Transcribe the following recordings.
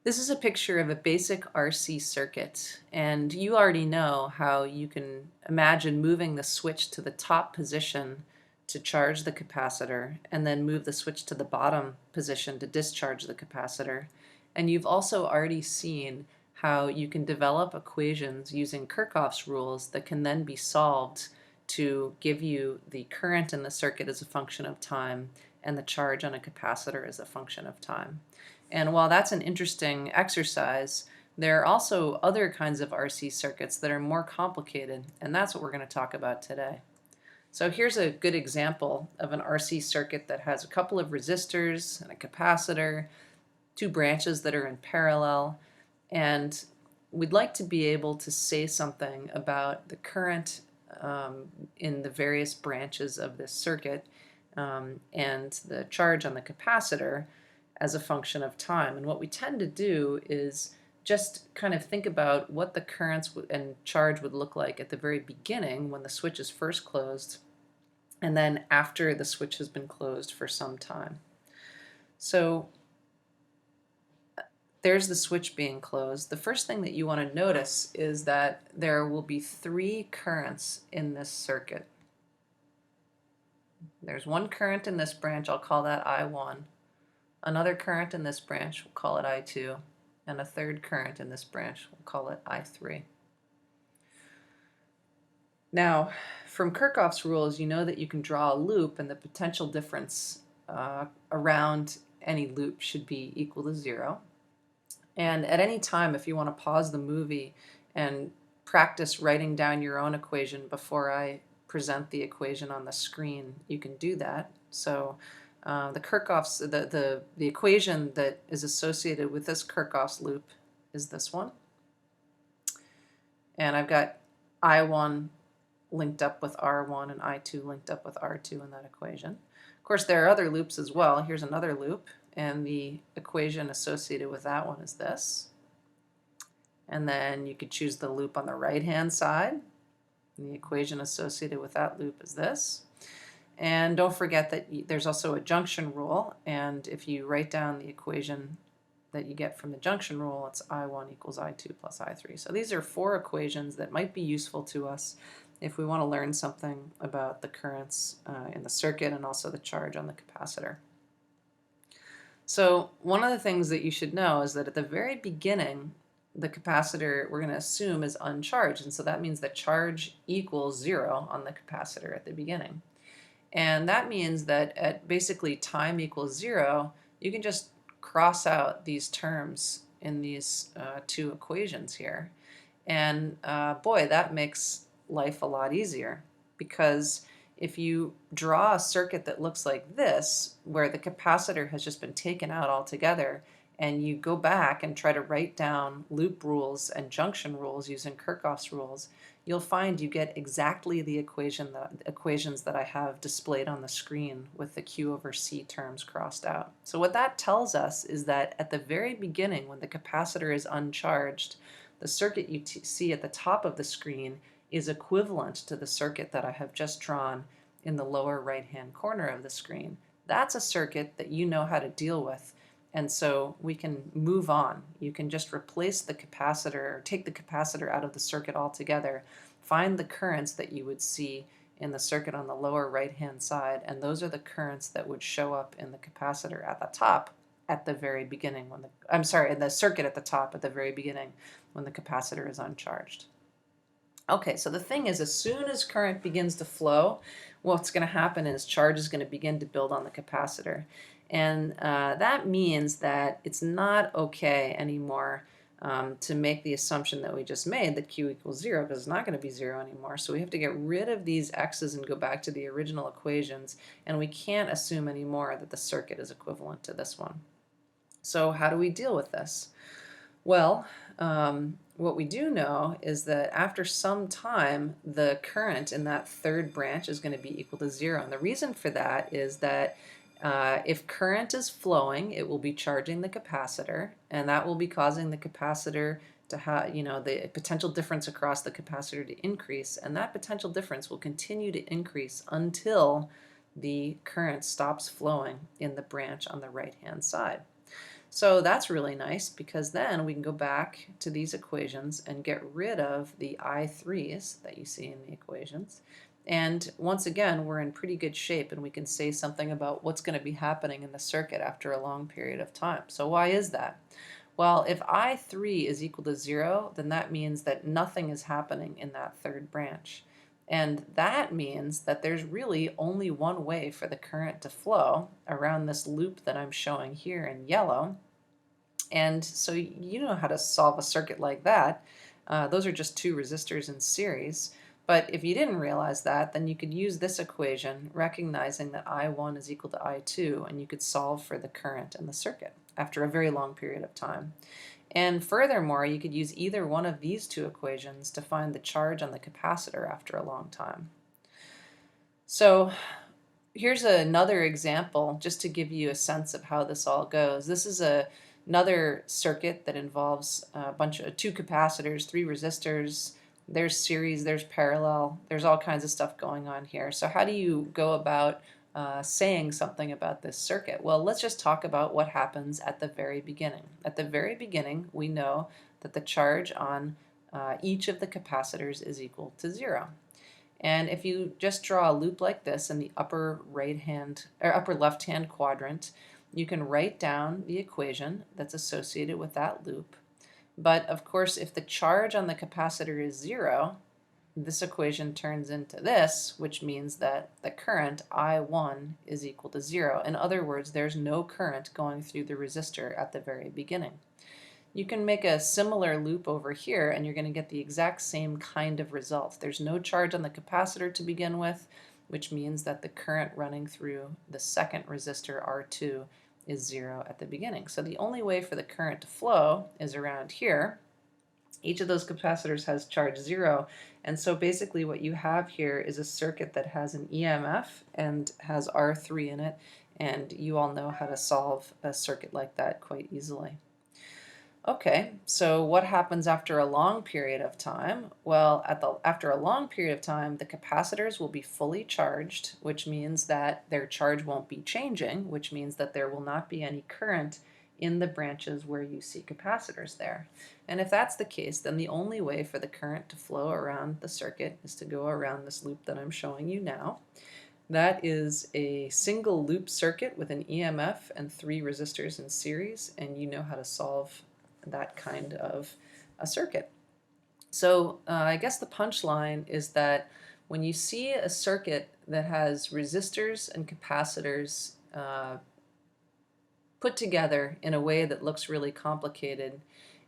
This is a picture of a basic RC circuit, and you already know how you can imagine moving the switch to the top position to charge the capacitor, and then move the switch to the bottom position to discharge the capacitor. And you've also already seen how you can develop equations using Kirchhoff's rules that can then be solved to give you the current in the circuit as a function of time and the charge on a capacitor as a function of time. And while that's an interesting exercise, there are also other kinds of RC circuits that are more complicated, and that's what we're going to talk about today. So here's a good example of an RC circuit that has a couple of resistors and a capacitor, two branches that are in parallel, and we'd like to be able to say something about the current in the various branches of this circuit and the charge on the capacitor as a function of time. And what we tend to do is just kind of think about what the currents and charge would look like at the very beginning when the switch is first closed, and then after the switch has been closed for some time. So there's the switch being closed. The first thing that you want to notice is that there will be three currents in this circuit. There's one current in this branch, I'll call that I1. Another current in this branch, we'll call it I2, and a third current in this branch, we'll call it I3. Now, from Kirchhoff's rules, you know that you can draw a loop, and the potential difference around any loop should be equal to 0. And at any time, if you want to pause the movie and practice writing down your own equation before I present the equation on the screen, you can do that. So the equation that is associated with this Kirchhoff's loop is this one. And I've got I1 linked up with R1 and I2 linked up with R2 in that equation. Of course, there are other loops as well. Here's another loop, and the equation associated with that one is this. And then you could choose the loop on the right-hand side, and the equation associated with that loop is this. And don't forget that there's also a junction rule, and if you write down the equation that you get from the junction rule, it's I1 equals I2 plus I3. So these are 4 equations that might be useful to us if we want to learn something about the currents in the circuit and also the charge on the capacitor. So one of the things that you should know is that at the very beginning, the capacitor, we're going to assume, is uncharged, and so that means that charge equals 0 on the capacitor at the beginning. And that means that at basically time equals 0, you can just cross out these terms in these 2 equations here. And boy, that makes life a lot easier, because if you draw a circuit that looks like this, where the capacitor has just been taken out altogether, and you go back and try to write down loop rules and junction rules using Kirchhoff's rules, you'll find you get exactly the equations that I have displayed on the screen with the Q over C terms crossed out. So what that tells us is that at the very beginning, when the capacitor is uncharged, the circuit you see at the top of the screen is equivalent to the circuit that I have just drawn in the lower right-hand corner of the screen. That's a circuit that you know how to deal with. And so we can move on. You can just replace the capacitor, or take the capacitor out of the circuit altogether, find the currents that you would see in the circuit on the lower right-hand side, and those are the currents that would show up in the capacitor at the top at the very beginning when in the circuit at the top at the very beginning when the capacitor is uncharged. Okay, so the thing is, as soon as current begins to flow, what's going to happen is charge is going to begin to build on the capacitor. And that means that it's not okay anymore to make the assumption that we just made, that Q equals 0, because it's not going to be 0 anymore. So we have to get rid of these x's and go back to the original equations, and we can't assume anymore that the circuit is equivalent to this one. So how do we deal with this? Well, what we do know is that after some time, the current in that third branch is going to be equal to 0. And the reason for that is that if current is flowing, it will be charging the capacitor, and that will be causing the capacitor to have, the potential difference across the capacitor to increase, and that potential difference will continue to increase until the current stops flowing in the branch on the right-hand side. So that's really nice because then we can go back to these equations and get rid of the I3s that you see in the equations. And once again, we're in pretty good shape and we can say something about what's going to be happening in the circuit after a long period of time. So why is that? Well, if I3 is equal to 0, then that means that nothing is happening in that third branch. And that means that there's really only one way for the current to flow around this loop that I'm showing here in yellow. And so you know how to solve a circuit like that. Those are just two resistors in series. But if you didn't realize that, then you could use this equation, recognizing that I1 is equal to I2, and you could solve for the current in the circuit after a very long period of time. And furthermore, you could use either one of these two equations to find the charge on the capacitor after a long time. So here's another example just to give you a sense of how this all goes. This is another circuit that involves a bunch of two capacitors, three resistors. There's series, there's parallel, there's all kinds of stuff going on here. So how do you go about saying something about this circuit? Well, let's just talk about what happens at the very beginning. At the very beginning, we know that the charge on each of the capacitors is equal to 0. And if you just draw a loop like this in the upper right hand or upper left hand quadrant, you can write down the equation that's associated with that loop. But of course, if the charge on the capacitor is 0, this equation turns into this, which means that the current I1 is equal to 0. In other words, there's no current going through the resistor at the very beginning. You can make a similar loop over here and you're going to get the exact same kind of result. There's no charge on the capacitor to begin with, which means that the current running through the second resistor R2 is 0 at the beginning. So the only way for the current to flow is around here. Each of those capacitors has charge 0, and so basically what you have here is a circuit that has an EMF and has R3 in it, and you all know how to solve a circuit like that quite easily. Okay, so what happens after a long period of time? Well, after a long period of time, the capacitors will be fully charged, which means that their charge won't be changing, which means that there will not be any current in the branches where you see capacitors there. And if that's the case, then the only way for the current to flow around the circuit is to go around this loop that I'm showing you now. That is a single loop circuit with an EMF and 3 resistors in series, and you know how to solve that kind of a circuit. So I guess the punchline is that when you see a circuit that has resistors and capacitors put together in a way that looks really complicated,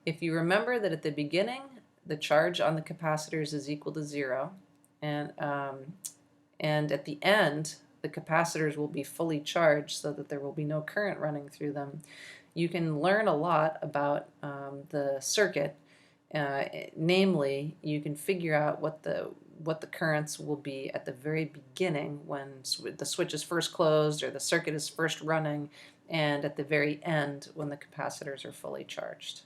if you remember that at the beginning the charge on the capacitors is equal to 0, and at the end the capacitors will be fully charged so that there will be no current running through them, you can learn a lot about the circuit. Namely, you can figure out what the currents will be at the very beginning when the switch is first closed or the circuit is first running, and at the very end when the capacitors are fully charged.